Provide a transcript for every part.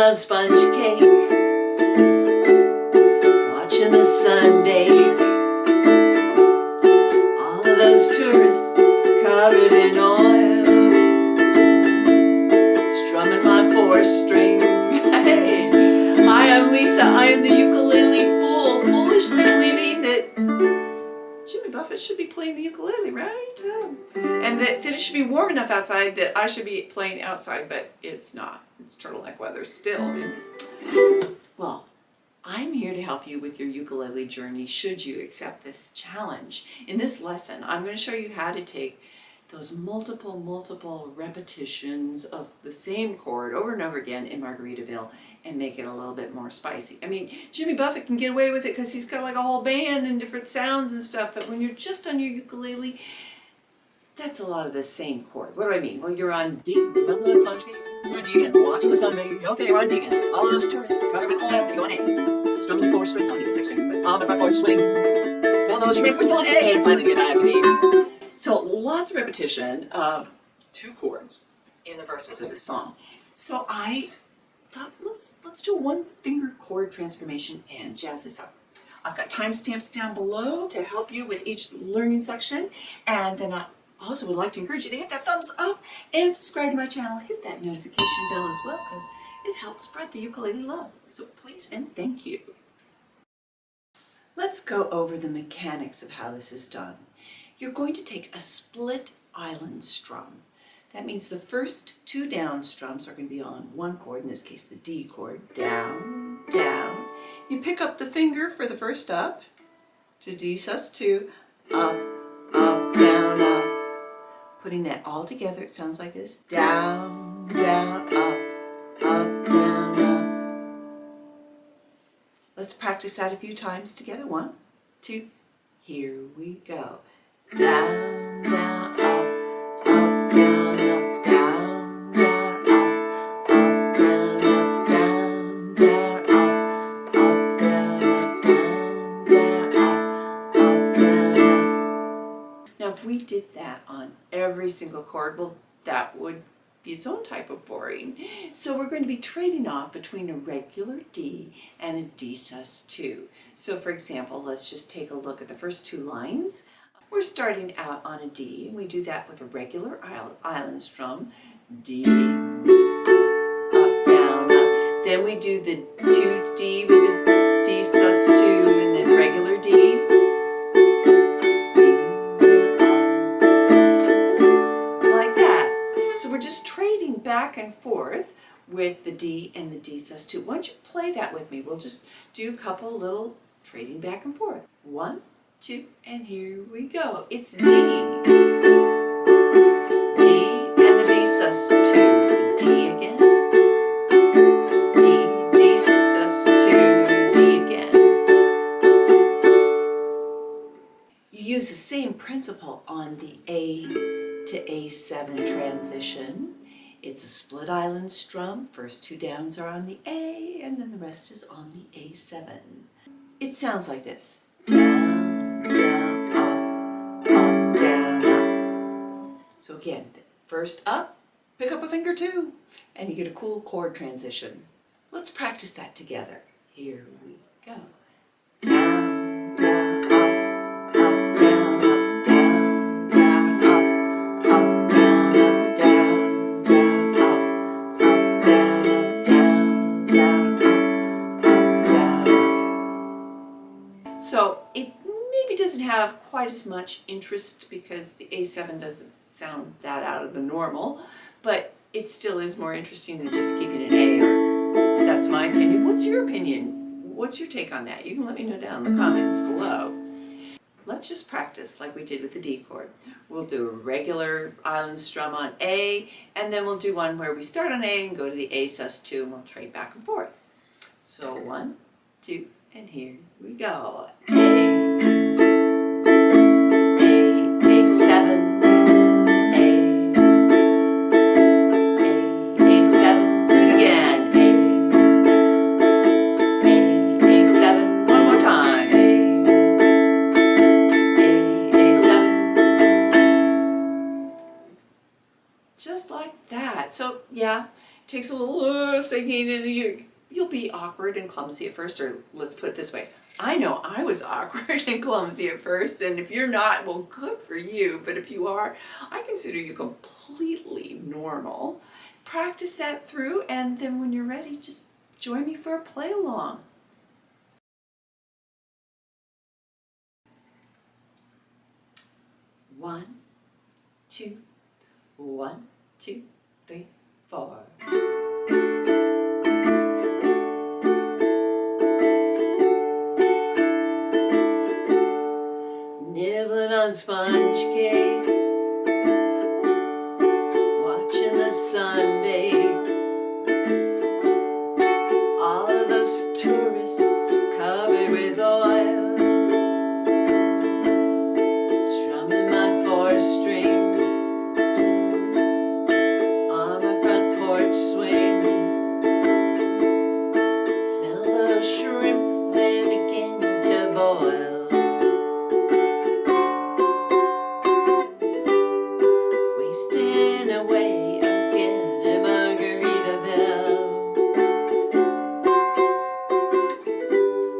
a sponge cake, watching the sun bathe. All of those tourists covered in oil, strumming my 4-string. Hey, hi, I'm Lisa. I am the ukulele fool, foolishly believing that Jimmy Buffett should be playing the ukulele, right? And that it should be warm enough outside that I should be playing outside, but it's not. It's turtleneck weather still. Well, I'm here to help you with your ukulele journey should you accept this challenge. In this lesson, I'm going to show you how to take those multiple repetitions of the same chord over and over again in Margaritaville and make it a little bit more spicy. I mean, Jimmy Buffett can get away with it because he's got like a whole band and different sounds and stuff, but when you're just on your ukulele, that's a lot of the same chord. What do I mean? Well, you're on D, you're D again, watching the sun bathe. Okay, you're on D again. All of those tourists covered with oil, you're on A. Strumming the 4-string, no, he's a 6-string, but I'm in my 4-string. Smell those shrimp, we're still on A, and finally get back to D. So lots of repetition of 2 chords in the verses of the song. So I thought, let's do a 1-finger chord transformation and jazz this up. I've got timestamps down below to help you with each learning section, and then I also would like to encourage you to hit that thumbs up and subscribe to my channel. Hit that notification bell as well because it helps spread the ukulele love. So please and thank you. Let's go over the mechanics of how this is done. You're going to take a split island strum. That means the first 2 down strums are going to be on 1 chord, in this case the D chord, down, down. You pick up the finger for the first up to D sus2, up, up, down, up. Putting that all together, it sounds like this, down, down, up, down, up. Let's practice that a few times together. 1, 2, here we go. Down, down, up, down, up, down, down, up, down, up, down, down, up, down, up, down, down, up, down, up. Now, if we did that on every single chord, well, that would be its own type of boring. So we're going to be trading off between a regular D and a D sus2. So for example, let's just take a look at the first 2 lines. We're starting out on a D, and we do that with a regular island strum, D, up, down, up. Then we do the 2D with a D sus2 and then regular D. Like that. So we're just trading back and forth with the D and the D sus2. Why don't you play that with me? We'll just do a couple little trading back and forth. 1, 2, and here we go. It's D. D and the D sus2. D again. D, D sus2, D again. You use the same principle on the A to A7 transition. It's a split island strum. First 2 downs are on the A, and then the rest is on the A7. It sounds like this. Down, down, up, down, up. So again, first up, pick up a finger 2, and you get a cool chord transition. Let's practice that together. Here we go. Down, down, up, down, up, down, down, up, down, up, down, down, up, down, up, down, down, up, down, up. So it maybe doesn't have quite as much interest because the A7 doesn't sound that out of the normal, but it still is more interesting than just keeping an A, or that's my opinion. What's your opinion? What's your take on that? You can let me know down in the comments below. Let's just practice like we did with the D chord. We'll do a regular island strum on A, and then we'll do one where we start on A and go to the A sus2, and we'll trade back and forth. So 1, 2, and here we go. A, A7, A7, do it again. A7, one more time. A7. Just like that. So yeah, takes a little thinking, and you'll be awkward and clumsy at first, or let's put it this way. I know I was awkward and clumsy at first, and if you're not, well, good for you, but if you are, I consider you completely normal. Practice that through, and then when you're ready, just join me for a play along. One, two, 1, 2, 3, 4. Nibbling on sponge cake, watching the sun bake. All of those tourists covered with oil, strumming my 4-string on my front porch swing. Smell those shrimp, they begin to boil. Wasting away again in Margaritaville,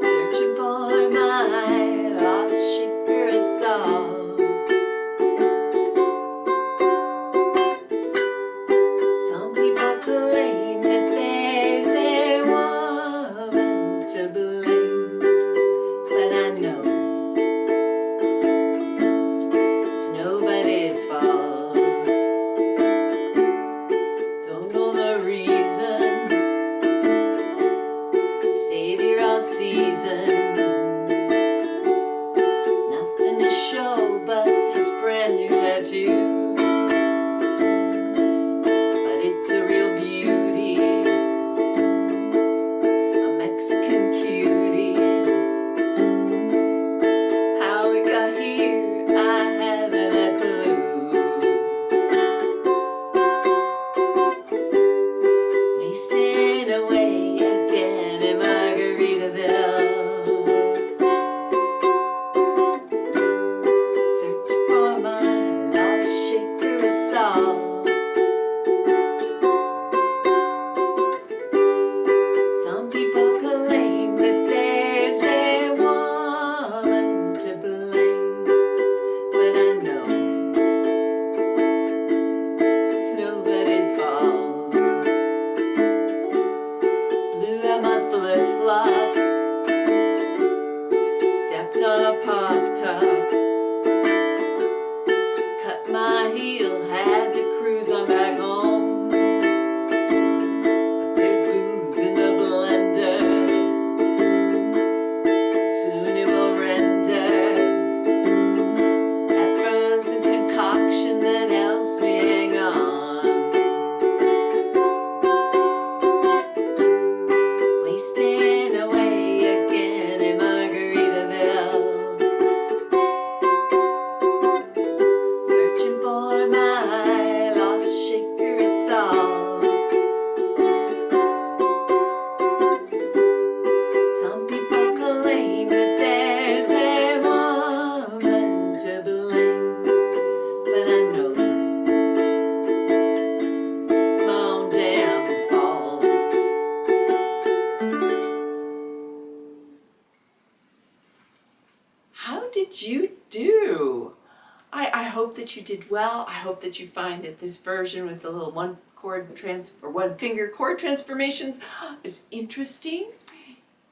searching for my lost shaker of salt. Some people claim that there's a woman to blame, but I know it's nobody's fault. Don't know the reason, stayed here all season. Nothing to show but this brand new tattoo, but it's a real beauty, a Mexican cutie. How it got here, I haven't a clue. Wasting away again in Margaritaville, searching for my lost shaker of salt. Some people claim that there's a woman to blame, but I know it's nobody's fault. Blew out my flip-flop, stepped on a pop-top, cut my heel, had to cruise on back home. But there's booze in the blender, soon it will render that frozen concoction that helps me hang on. Wasting away again in Margaritaville, searching for my lost shaker of salt. Some people claim that there's a woman to blame, but I know it's my own damn fault. How did you do? I hope that you did well. I hope that you find that this version with the little one finger chord transformations is interesting.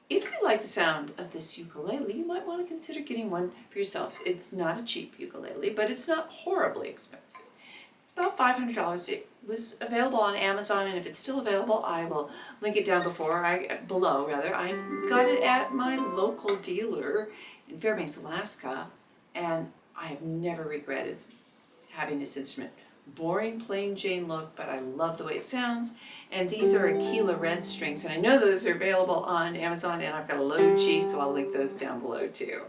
If you like the sound of this ukulele, you might want to consider getting one for yourself. It's not a cheap ukulele, but it's not horribly expensive. It's about $500. It was available on Amazon, and if it's still available, I will link it down below. I got it at my local dealer in Fairbanks, Alaska, and I have never regretted having this instrument. Boring, plain Jane look, but I love the way it sounds. And these are Aquila red strings, and I know those are available on Amazon, and I've got a low G, so I'll link those down below too.